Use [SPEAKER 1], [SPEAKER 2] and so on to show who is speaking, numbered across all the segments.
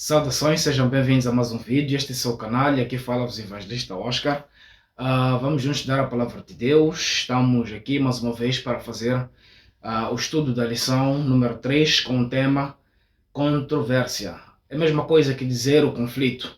[SPEAKER 1] Saudações, sejam bem-vindos a mais um vídeo. Este é o seu canal e aqui fala-vos o evangelista Oscar. Vamos juntos estudar a palavra de Deus. Estamos aqui mais uma vez para fazer o estudo da lição número 3 com o tema controvérsia. É a mesma coisa que dizer o conflito.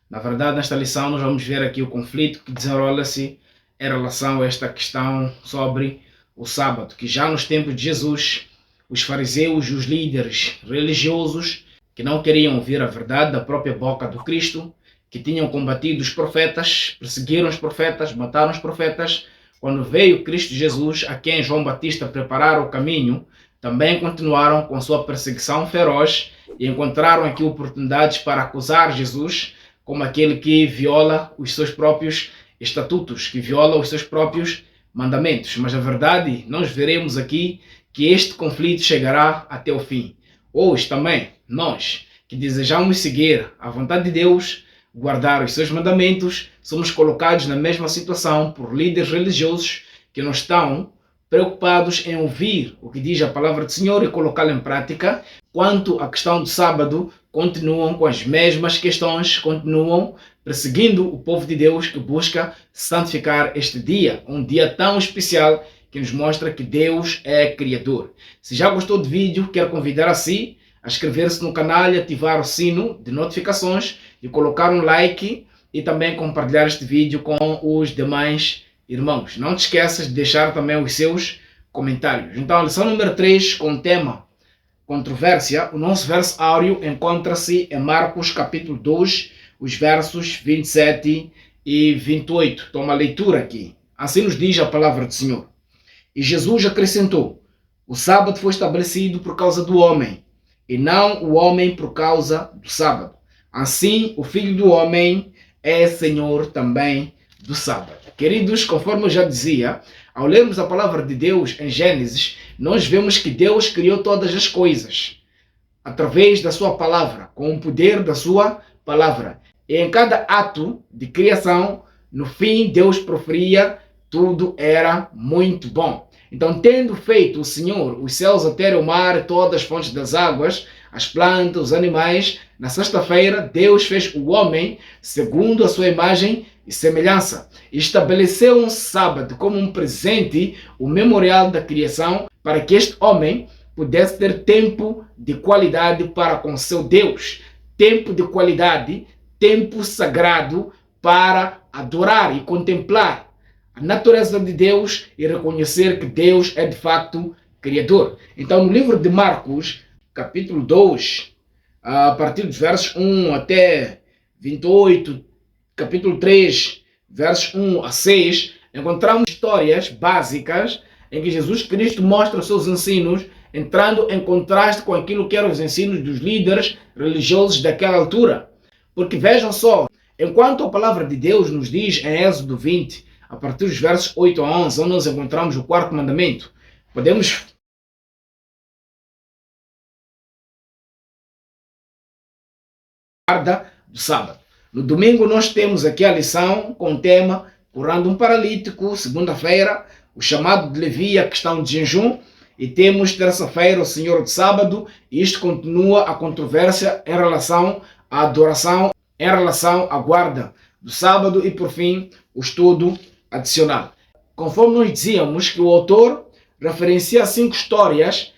[SPEAKER 1] Na verdade, nesta lição nós vamos ver aqui o conflito que desenrola-se em relação a esta questão sobre o sábado, que já nos tempos de Jesus, os fariseus e os líderes religiosos que não queriam ouvir a verdade da própria boca do Cristo, que tinham combatido os profetas, perseguiram os profetas, mataram os profetas. Quando veio Cristo Jesus, a quem João Batista preparara o caminho, também continuaram com sua perseguição feroz e encontraram aqui oportunidades para acusar Jesus como aquele que viola os seus próprios estatutos, que viola os seus próprios mandamentos. Mas a verdade, nós veremos aqui que este conflito chegará até o fim. Hoje também, nós que desejamos seguir a vontade de Deus, guardar os seus mandamentos, somos colocados na mesma situação por líderes religiosos que não estão preocupados em ouvir o que diz a palavra do Senhor e colocá-la em prática. Quanto à questão do sábado, continuam com as mesmas questões, continuam perseguindo o povo de Deus que busca santificar este dia, um dia tão especial que nos mostra que Deus é Criador. Se já gostou do vídeo, quero convidar a si a inscrever-se no canal e ativar o sino de notificações e colocar um like e também compartilhar este vídeo com os demais irmãos. Não te esqueças de deixar também os seus comentários. Então, a lição número 3 com o tema controvérsia, o nosso verso áureo encontra-se em Marcos capítulo 2, os versos 27 e 28. Toma a leitura aqui. Assim nos diz a palavra do Senhor. E Jesus acrescentou: o sábado foi estabelecido por causa do homem, e não o homem por causa do sábado. Assim, o Filho do Homem é Senhor também do sábado. Queridos, conforme eu já dizia, ao lermos a palavra de Deus em Gênesis, nós vemos que Deus criou todas as coisas através da sua palavra, com o poder da sua palavra. E em cada ato de criação, no fim, Deus proferia: tudo era muito bom. Então, tendo feito o Senhor os céus, a terra, o mar, todas as fontes das águas, as plantas, os animais, na sexta-feira, Deus fez o homem segundo a sua imagem e semelhança. E estabeleceu um sábado como um presente, o memorial da criação, para que este homem pudesse ter tempo de qualidade para com seu Deus. Tempo de qualidade, tempo sagrado para adorar e contemplar a natureza de Deus e reconhecer que Deus é de facto Criador. Então, no livro de Marcos, capítulo 2, a partir dos versos 1 até 28, capítulo 3, versos 1 a 6, encontramos histórias básicas em que Jesus Cristo mostra os seus ensinos, entrando em contraste com aquilo que eram os ensinos dos líderes religiosos daquela altura. Porque vejam só, enquanto a palavra de Deus nos diz em Êxodo 20, a partir dos versos 8 a 11, onde nós encontramos o quarto mandamento, podemos guarda do sábado. No domingo nós temos aqui a lição com o tema curando um paralítico, segunda-feira o chamado de Levi, a questão de jejum, e temos terça-feira o Senhor do sábado, e isto continua a controvérsia em relação à adoração, em relação à guarda do sábado e por fim o estudo adicional. Conforme nós dizíamos que o autor referencia 5 histórias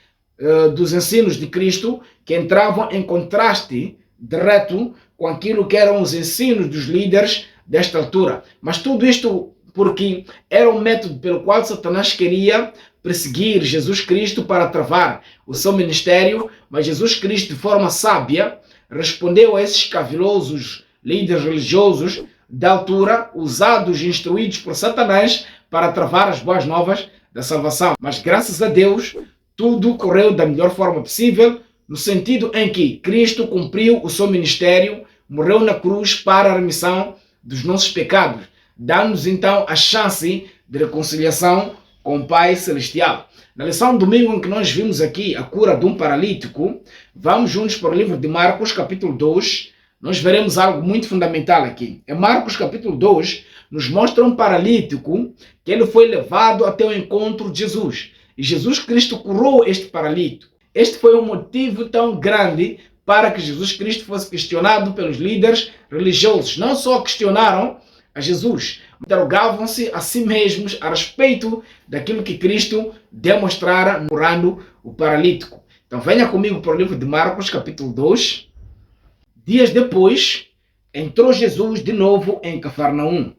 [SPEAKER 1] dos ensinos de Cristo que entravam em contraste direto com aquilo que eram os ensinos dos líderes desta altura. Mas tudo isto porque era um método pelo qual Satanás queria perseguir Jesus Cristo para travar o seu ministério, mas Jesus Cristo, de forma sábia, respondeu a esses cavilosos líderes religiosos da altura, usados e instruídos por Satanás para travar as boas novas da salvação. Mas graças a Deus, tudo correu da melhor forma possível, no sentido em que Cristo cumpriu o seu ministério, morreu na cruz para a remissão dos nossos pecados, dando-nos então a chance de reconciliação com o Pai Celestial. Na lição do domingo em que nós vimos aqui a cura de um paralítico, vamos juntos para o livro de Marcos, capítulo 2, nós veremos algo muito fundamental aqui. Em Marcos capítulo 2, nos mostra um paralítico que ele foi levado até o encontro de Jesus. E Jesus Cristo curou este paralítico. Este foi um motivo tão grande para que Jesus Cristo fosse questionado pelos líderes religiosos. Não só questionaram a Jesus, interrogavam-se a si mesmos a respeito daquilo que Cristo demonstrara curando o paralítico. Então venha comigo para o livro de Marcos, capítulo 2. Dias depois, entrou Jesus de novo em Cafarnaum.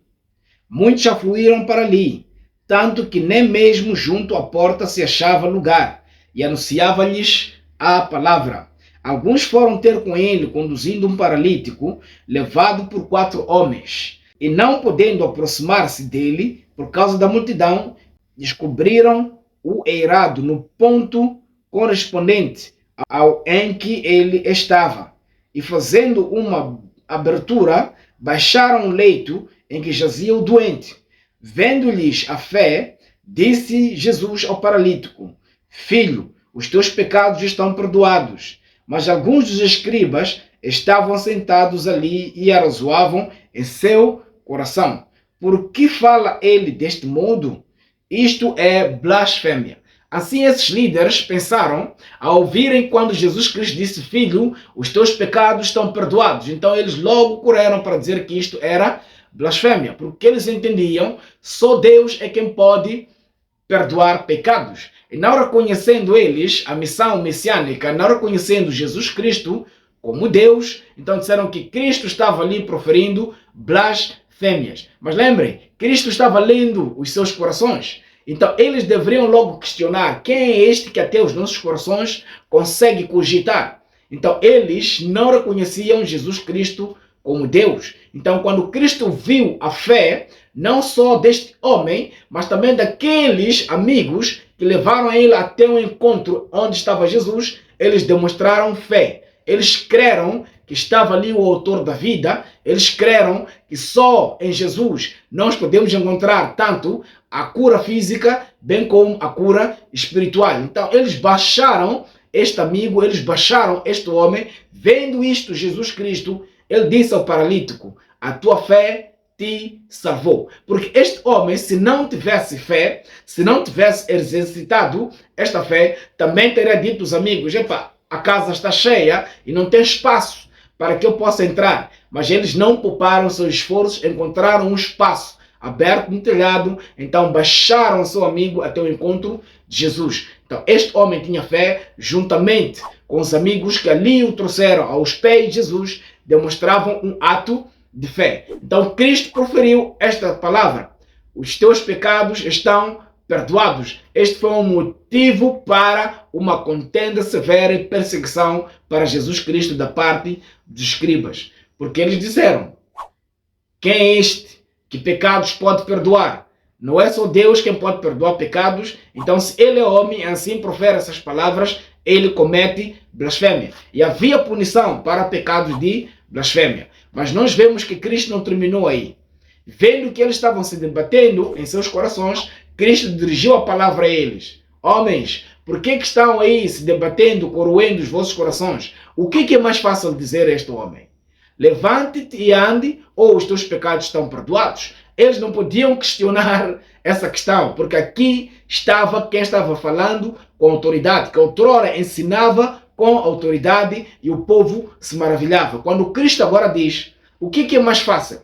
[SPEAKER 1] Muitos afluíram para ali, tanto que nem mesmo junto à porta se achava lugar, e anunciava-lhes a palavra. Alguns foram ter com ele, conduzindo um paralítico, levado por 4 homens. E não podendo aproximar-se dele, por causa da multidão, descobriram o eirado no ponto correspondente ao em que ele estava. E fazendo uma abertura, baixaram o leito em que jazia o doente. Vendo-lhes a fé, disse Jesus ao paralítico: Filho, os teus pecados estão perdoados. Mas alguns dos escribas estavam sentados ali e arrazoavam em seu coração: por que fala ele deste modo? Isto é blasfêmia. Assim esses líderes pensaram ao ouvirem quando Jesus Cristo disse: Filho, os teus pecados estão perdoados. Então eles logo correram para dizer que isto era blasfêmia, porque eles entendiam só Deus é quem pode perdoar pecados. E não reconhecendo eles a missão messiânica, não reconhecendo Jesus Cristo como Deus, então disseram que Cristo estava ali proferindo blasfêmias. Mas lembrem, Cristo estava lendo os seus corações. Então eles deveriam logo questionar: quem é este que até os nossos corações consegue cogitar? Então eles não reconheciam Jesus Cristo como Deus. Então quando Cristo viu a fé, não só deste homem, mas também daqueles amigos que levaram ele até o encontro onde estava Jesus, eles demonstraram fé. Eles creram que estava ali o autor da vida, eles creram que só em Jesus nós podemos encontrar tanto a cura física, bem como a cura espiritual. Então eles baixaram este amigo, eles baixaram este homem. Vendo isto, Jesus Cristo, ele disse ao paralítico: a tua fé te salvou. Porque este homem, se não tivesse fé, se não tivesse exercitado esta fé, também teria dito aos amigos: epa, a casa está cheia e não tem espaço para que eu possa entrar. Mas eles não pouparam seus esforços, encontraram um espaço aberto no telhado, então baixaram seu amigo até o encontro de Jesus. Então este homem tinha fé, juntamente com os amigos que ali o trouxeram aos pés de Jesus, demonstravam um ato de fé. Então Cristo proferiu esta palavra: os teus pecados estão perdoados. Este foi um motivo para uma contenda severa e perseguição para Jesus Cristo da parte dos escribas. Porque eles disseram: quem é este que pecados pode perdoar? Não é só Deus quem pode perdoar pecados. Então se ele é homem, assim profere essas palavras, ele comete blasfêmia. E havia punição para pecados de blasfêmia. Mas nós vemos que Cristo não terminou aí. Vendo que eles estavam se debatendo em seus corações, Cristo dirigiu a palavra a eles: homens, por que estão aí se debatendo, corroendo os vossos corações? O que é mais fácil dizer a este homem? Levante-te e ande, ou os teus pecados estão perdoados? Eles não podiam questionar essa questão, porque aqui estava quem estava falando com autoridade, que outrora ensinava com autoridade e o povo se maravilhava. Quando Cristo agora diz: o que é mais fácil?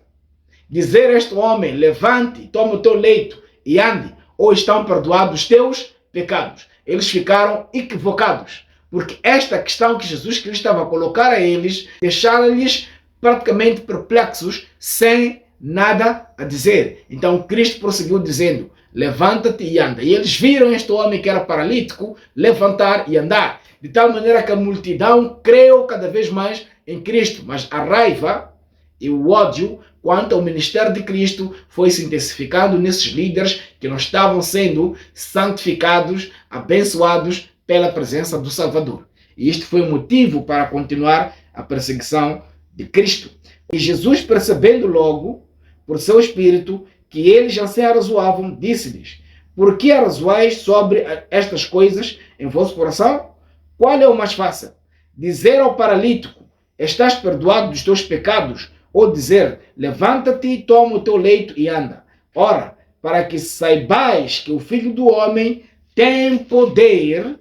[SPEAKER 1] Dizer a este homem: levante, toma o teu leito e ande, ou estão perdoados os teus pecados? Eles ficaram equivocados, porque esta questão que Jesus Cristo estava a colocar a eles deixava-lhes praticamente perplexos, sem nada a dizer. Então Cristo prosseguiu dizendo: levanta-te e anda. E eles viram este homem que era paralítico levantar e andar, de tal maneira que a multidão creu cada vez mais em Cristo. Mas a raiva e o ódio quanto ao ministério de Cristo foi se intensificando nesses líderes que não estavam sendo santificados, abençoados pela presença do Salvador. E isto foi o motivo para continuar a perseguição de Cristo. E Jesus, percebendo logo por seu espírito que eles já se arrazoavam, disse-lhes: por que arrazoais sobre estas coisas em vosso coração? Qual é o mais fácil? Dizer ao paralítico: estás perdoado dos teus pecados? Ou dizer: levanta-te, toma o teu leito e anda? Ora, para que saibais que o Filho do Homem tem poder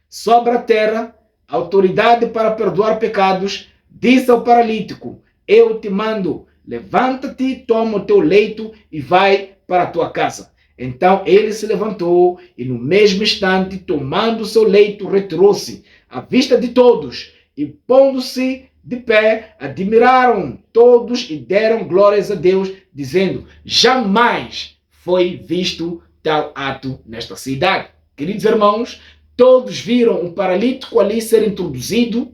[SPEAKER 1] sobre a terra autoridade para perdoar pecados, disse ao paralítico: eu te mando, levanta-te, toma o teu leito e vai para a tua casa. Então ele se levantou e no mesmo instante, tomando o seu leito, retirou-se à vista de todos e pondo-se de pé, admiraram todos e deram glórias a Deus, dizendo: jamais foi visto tal ato nesta cidade. Queridos irmãos, todos viram um paralítico ali ser introduzido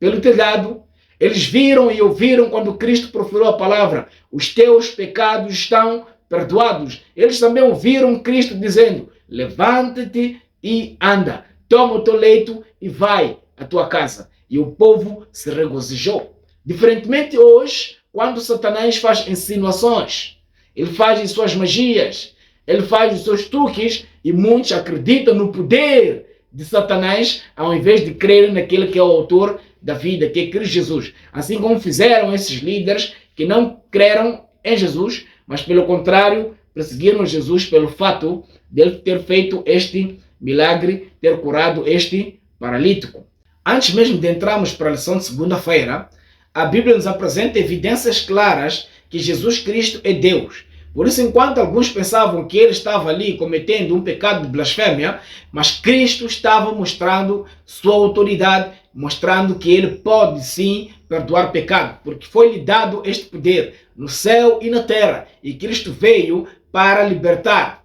[SPEAKER 1] pelo telhado. Eles viram e ouviram quando Cristo proferiu a palavra: os teus pecados estão perdoados. Eles também ouviram Cristo dizendo: levanta-te e anda, toma o teu leito e vai à tua casa. E o povo se regozijou. Diferentemente hoje, quando Satanás faz insinuações, ele faz as suas magias, ele faz os seus truques, e muitos acreditam no poder de Satanás ao invés de crer naquele que é o autor da vida, que é Cristo Jesus. Assim como fizeram esses líderes que não creram em Jesus, mas pelo contrário, perseguiram Jesus pelo fato de ele ter feito este milagre, ter curado este paralítico. Antes mesmo de entrarmos para a lição de segunda-feira, a Bíblia nos apresenta evidências claras que Jesus Cristo é Deus. Por isso, enquanto alguns pensavam que ele estava ali cometendo um pecado de blasfêmia, mas Cristo estava mostrando sua autoridade, mostrando que ele pode sim perdoar pecado, porque foi-lhe dado este poder no céu e na terra. E Cristo veio para libertar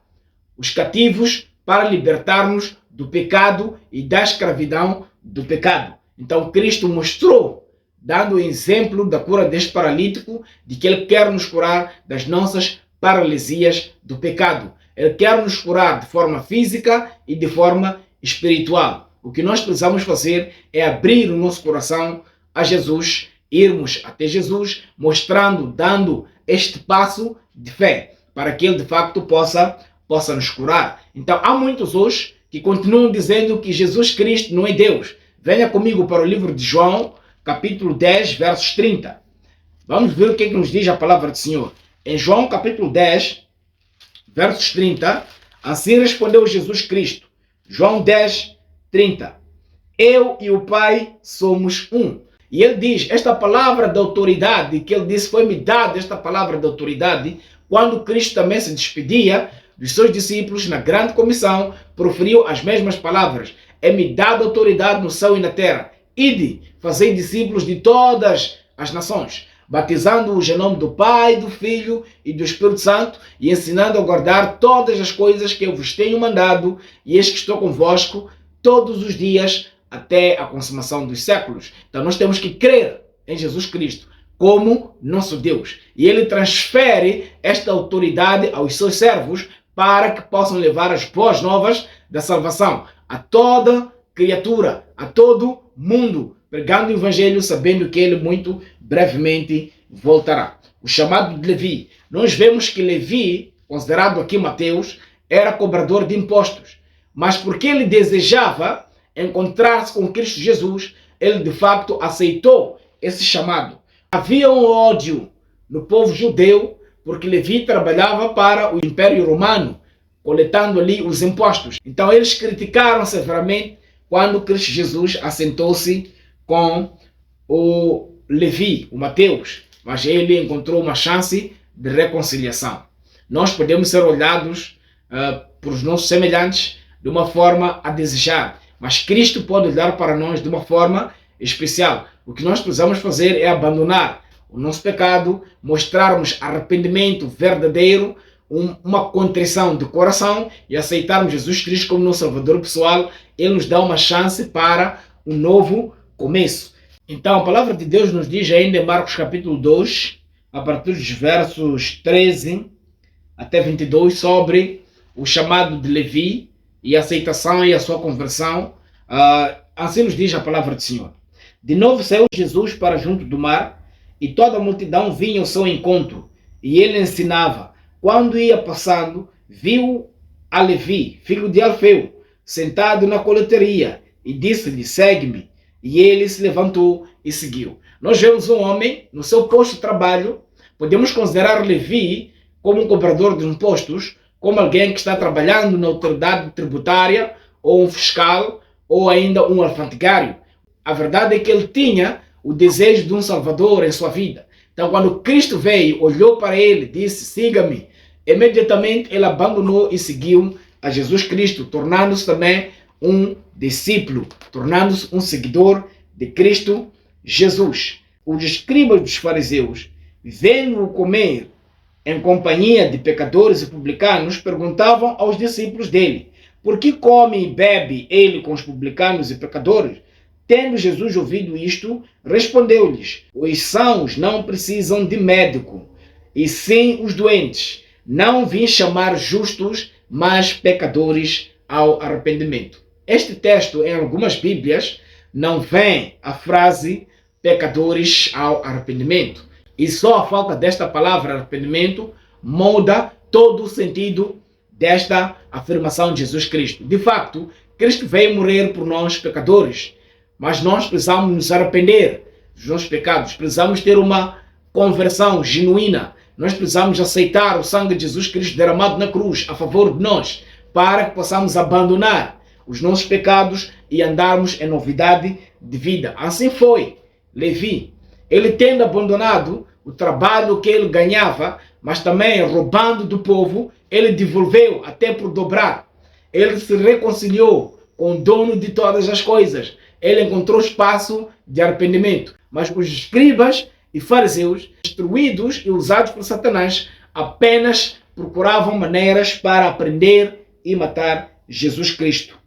[SPEAKER 1] os cativos, para libertar-nos do pecado e da escravidão do pecado. Então Cristo mostrou, dando o exemplo da cura deste paralítico, de que ele quer nos curar das nossas paralisias do pecado. Ele quer nos curar de forma física e de forma espiritual. O que nós precisamos fazer é abrir o nosso coração a Jesus, irmos até Jesus, mostrando, dando este passo de fé, para que ele de facto possa nos curar. Então há muitos hoje que continuam dizendo que Jesus Cristo não é Deus. Venha comigo para o livro de João, capítulo 10, versos 30. Vamos ver o que nos diz a palavra do Senhor. Em João, capítulo 10, versos 30, assim respondeu Jesus Cristo. João 10, 30. Eu e o Pai somos um. E ele diz, esta palavra de autoridade, que ele disse, foi-me dada esta palavra de autoridade, quando Cristo também se despedia dos seus discípulos na grande comissão, proferiu as mesmas palavras. É-me dada autoridade no céu e na terra. Ide, fazei discípulos de todas as nações, batizando-os em nome do Pai, do Filho e do Espírito Santo, e ensinando a guardar todas as coisas que eu vos tenho mandado, e eis que estou convosco todos os dias até a consumação dos séculos. Então nós temos que crer em Jesus Cristo como nosso Deus. E ele transfere esta autoridade aos seus servos para que possam levar as boas novas da salvação a toda criatura, a todo mundo, pregando o Evangelho, sabendo que ele muito brevemente voltará. O chamado de Levi. Nós vemos que Levi, considerado aqui Mateus, era cobrador de impostos. Mas porque ele desejava encontrar-se com Cristo Jesus, ele de facto aceitou esse chamado. Havia um ódio no povo judeu, porque Levi trabalhava para o Império Romano, coletando ali os impostos. Então eles criticaram severamente quando Cristo Jesus assentou-se com o Levi, o Mateus, mas ele encontrou uma chance de reconciliação. Nós podemos ser olhados por os nossos semelhantes de uma forma a desejar, mas Cristo pode olhar para nós de uma forma especial. O que nós precisamos fazer é abandonar o nosso pecado, mostrarmos arrependimento verdadeiro, uma contrição de coração e aceitarmos Jesus Cristo como nosso Salvador pessoal. Ele nos dá uma chance para um novo começo. Então a palavra de Deus nos diz ainda em Marcos capítulo 2, a partir dos versos 13 até 22, sobre o chamado de Levi e a aceitação e a sua conversão. Assim nos diz a palavra do Senhor. De novo saiu Jesus para junto do mar, e toda a multidão vinha ao seu encontro, e ele ensinava. Quando ia passando, viu a Levi, filho de Alfeu, sentado na coletoria, e disse-lhe, segue-me. E ele se levantou e seguiu. Nós vemos um homem no seu posto de trabalho. Podemos considerar Levi como um cobrador de impostos, como alguém que está trabalhando na autoridade tributária, ou um fiscal, ou ainda um alfandegário. A verdade é que ele tinha o desejo de um Salvador em sua vida. Então, quando Cristo veio, olhou para ele, disse: siga-me. Imediatamente ele abandonou e seguiu a Jesus Cristo, tornando-se também um discípulo, tornando-se um seguidor de Cristo Jesus. Os escribas dos fariseus, vendo-o comer em companhia de pecadores e publicanos, perguntavam aos discípulos dele: por que come e bebe ele com os publicanos e pecadores? Tendo Jesus ouvido isto, respondeu-lhes: os sãos não precisam de médico, e sim os doentes. Não vim chamar justos, mas pecadores ao arrependimento. Este texto, em algumas Bíblias, não vem a frase pecadores ao arrependimento. E só a falta desta palavra arrependimento muda todo o sentido desta afirmação de Jesus Cristo. De facto, Cristo veio morrer por nós pecadores, mas nós precisamos nos arrepender dos nossos pecados, precisamos ter uma conversão genuína, nós precisamos aceitar o sangue de Jesus Cristo derramado na cruz a favor de nós, para que possamos abandonar os nossos pecados e andarmos em novidade de vida. Assim foi Levi. Ele, tendo abandonado o trabalho que ele ganhava, mas também roubando do povo, ele devolveu até por dobrar. Ele se reconciliou com o dono de todas as coisas. Ele encontrou espaço de arrependimento. Mas os escribas e fariseus, instruídos e usados por Satanás, apenas procuravam maneiras para aprender e matar Jesus Cristo.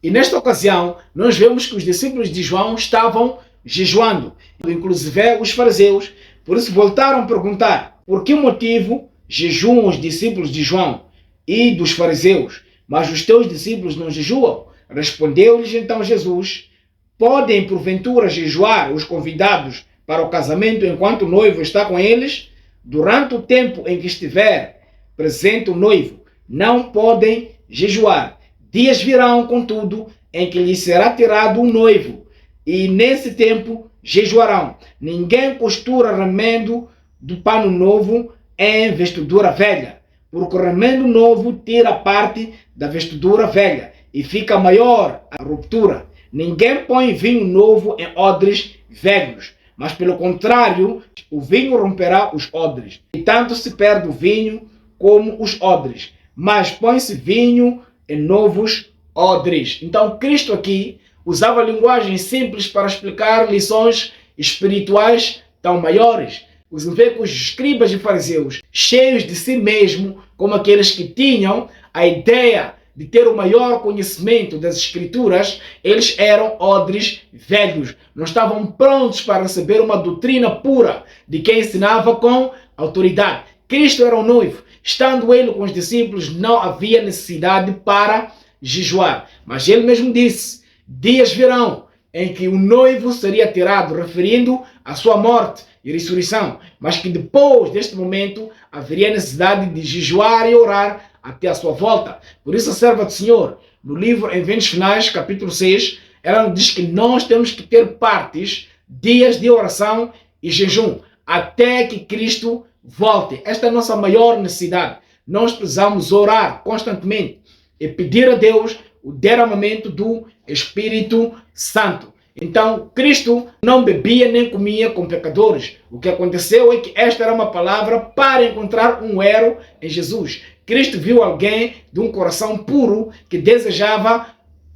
[SPEAKER 1] E nesta ocasião, nós vemos que os discípulos de João estavam jejuando, inclusive os fariseus. Por isso voltaram a perguntar: por que motivo jejuam os discípulos de João e dos fariseus, mas os teus discípulos não jejuam? Respondeu-lhes então Jesus: podem porventura jejuar os convidados para o casamento enquanto o noivo está com eles? Durante o tempo em que estiver presente o noivo, não podem jejuar. Dias virão, contudo, em que lhes será tirado o noivo, e nesse tempo jejuarão. Ninguém costura remendo do pano novo em vestidura velha, porque o remendo novo tira parte da vestidura velha, e fica maior a ruptura. Ninguém põe vinho novo em odres velhos, mas pelo contrário, o vinho romperá os odres, e tanto se perde o vinho como os odres, mas põe-se vinho em novos odres. Então Cristo aqui usava linguagem simples para explicar lições espirituais tão maiores. Os escribas e fariseus, cheios de si mesmo, como aqueles que tinham a ideia de ter o maior conhecimento das Escrituras, eles eram odres velhos. Não estavam prontos para receber uma doutrina pura de quem ensinava com autoridade. Cristo era o noivo. Estando ele com os discípulos, não havia necessidade para jejuar. Mas ele mesmo disse: dias virão em que o noivo seria tirado, referindo à sua morte e ressurreição, mas que depois deste momento haveria necessidade de jejuar e orar até a sua volta. Por isso a serva do Senhor, no livro Eventos Finais, capítulo 6, ela nos diz que nós temos que ter partes, dias de oração e jejum, até que Cristo volte. Esta é a nossa maior necessidade. Nós precisamos orar constantemente e pedir a Deus o derramamento do Espírito Santo. Então, Cristo não bebia nem comia com pecadores. O que aconteceu é que esta era uma palavra para encontrar um elo em Jesus. Cristo viu alguém de um coração puro que desejava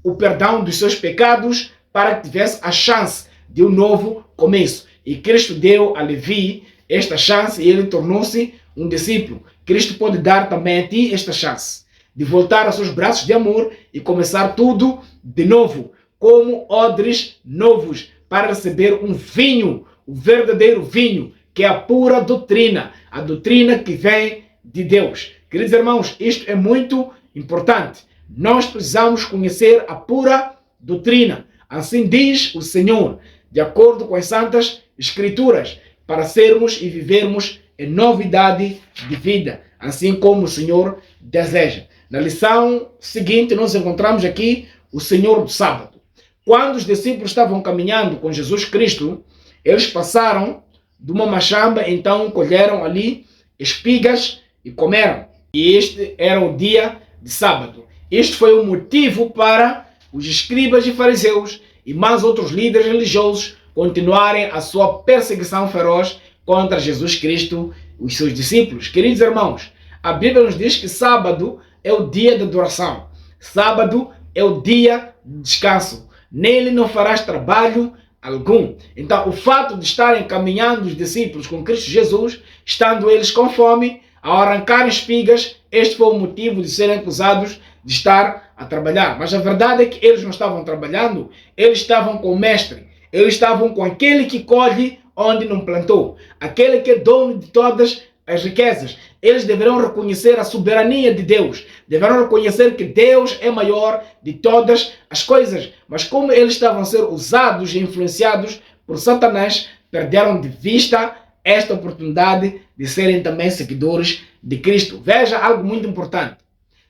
[SPEAKER 1] o perdão dos seus pecados para que tivesse a chance de um novo começo. E Cristo deu a Levi esta chance e ele tornou-se um discípulo. Cristo pode dar também a ti esta chance de voltar aos seus braços de amor e começar tudo de novo, como odres novos, para receber um vinho, o verdadeiro vinho, que é a pura doutrina, a doutrina que vem de Deus. Queridos irmãos, isto é muito importante. Nós precisamos conhecer a pura doutrina. Assim diz o Senhor, de acordo com as Santas Escrituras, para sermos e vivermos em novidade de vida, assim como o Senhor deseja. Na lição seguinte, nós encontramos aqui o Senhor do Sábado. Quando os discípulos estavam caminhando com Jesus Cristo, eles passaram de uma machamba, então colheram ali espigas e comeram. E este era o dia de sábado. Este foi o motivo para os escribas e fariseus e mais outros líderes religiosos continuarem a sua perseguição feroz contra Jesus Cristo e os seus discípulos. Queridos irmãos, a Bíblia nos diz que sábado é o dia de adoração. Sábado é o dia de descanso. Nele não farás trabalho algum. Então, o fato de estarem caminhando os discípulos com Cristo Jesus, estando eles com fome, ao arrancar espigas, este foi o motivo de serem acusados de estar a trabalhar. Mas a verdade é que eles não estavam trabalhando, eles estavam com o mestre, eles estavam com aquele que colhe onde não plantou, aquele que é dono de todas as riquezas. Eles deverão reconhecer a soberania de Deus, deverão reconhecer que Deus é maior de todas as coisas. Mas como eles estavam a ser usados e influenciados por Satanás, perderam de vista esta oportunidade de serem também seguidores de Cristo. Veja algo muito importante.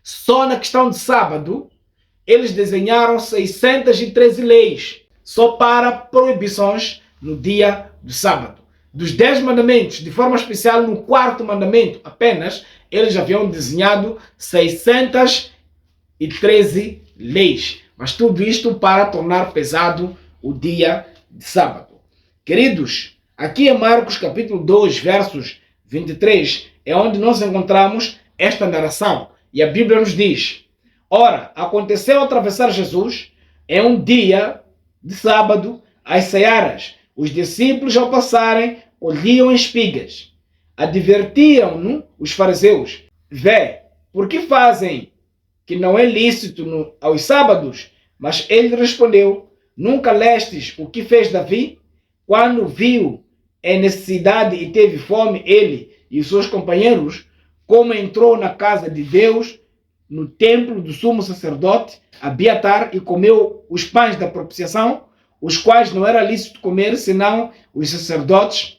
[SPEAKER 1] Só na questão de sábado, eles desenharam 613 leis só para proibições no dia do sábado. Dos 10 mandamentos, de forma especial no 4º mandamento apenas, eles haviam desenhado 613 leis. Mas tudo isto para tornar pesado o dia de sábado. Queridos, aqui em Marcos capítulo 2, versos 23, é onde nós encontramos esta narração. E a Bíblia nos diz: ora, aconteceu atravessar Jesus em um dia de sábado às searas. Os discípulos, ao passarem, colhiam espigas. Advertiam-no os fariseus: vê, por que fazem que não é lícito aos sábados? Mas ele respondeu: nunca lestes o que fez Davi, quando viu a necessidade e teve fome, ele e os seus companheiros, como entrou na casa de Deus, no templo do sumo sacerdote Abiatar, e comeu os pães da propiciação, os quais não era lícito comer, senão os sacerdotes,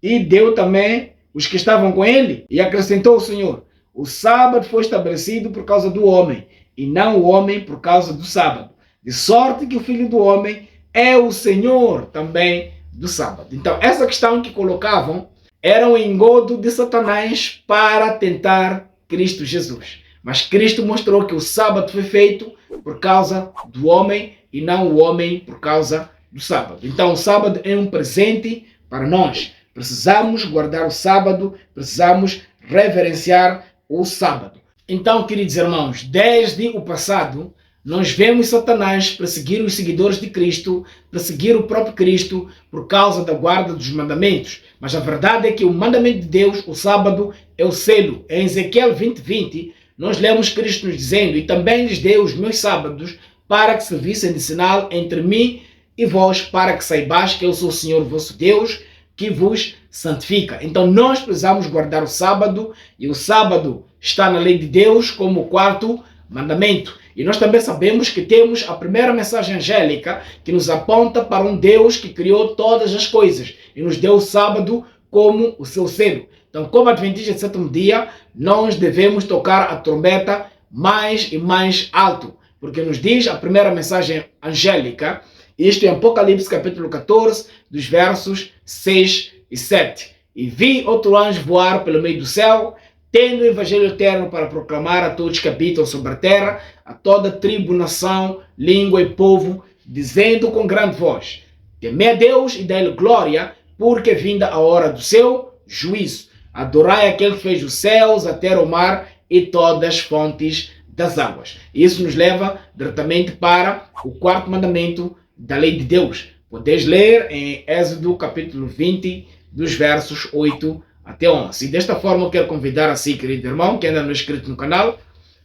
[SPEAKER 1] e deu também os que estavam com ele. E acrescentou o Senhor: o sábado foi estabelecido por causa do homem, e não o homem por causa do sábado. De sorte que o Filho do Homem é o Senhor também do sábado. Então, essa questão que colocavam era um engodo de Satanás para tentar Cristo Jesus. Mas Cristo mostrou que o sábado foi feito por causa do homem e não o homem por causa do sábado. Então, o sábado é um presente para nós. Precisamos guardar o sábado, precisamos reverenciar o sábado. Então, queridos irmãos, desde o passado, nós vemos Satanás perseguir os seguidores de Cristo, perseguir o próprio Cristo por causa da guarda dos mandamentos. Mas a verdade é que o mandamento de Deus, o sábado, é o selo. Em Ezequiel 20:20, nós lemos Cristo nos dizendo: e também lhes dei os meus sábados para que servissem de sinal entre mim e vós, para que saibais que eu sou o Senhor vosso Deus, que vos santifica. Então nós precisamos guardar o sábado, e o sábado está na lei de Deus como o 4º mandamento. E nós também sabemos que temos a primeira mensagem angélica que nos aponta para um Deus que criou todas as coisas e nos deu o sábado como o seu selo. Então, como adventistas de sétimo dia, nós devemos tocar a trombeta mais e mais alto, porque nos diz a primeira mensagem angélica, isto em Apocalipse capítulo 14, dos versos 6 e 7. E vi outro anjo voar pelo meio do céu, tendo o evangelho eterno para proclamar a todos que habitam sobre a terra, a toda tribo, nação, língua e povo, dizendo com grande voz: temei a Deus e dai-lhe glória, porque é vinda a hora do seu juízo. Adorai aquele que fez os céus, a terra, o mar e todas as fontes das águas. Isso nos leva diretamente para o 4º mandamento da lei de Deus. Podeis ler em Êxodo capítulo 20, dos versos 8 até 11. E desta forma eu quero convidar a si, querido irmão, que ainda não é inscrito no canal,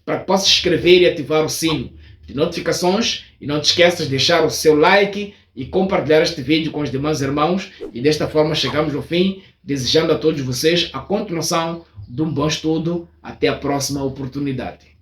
[SPEAKER 1] para que possa se inscrever e ativar o sino de notificações. E não te esqueças de deixar o seu like e compartilhar este vídeo com os demais irmãos. E desta forma chegamos ao fim, desejando a todos vocês a continuação de um bom estudo. Até a próxima oportunidade.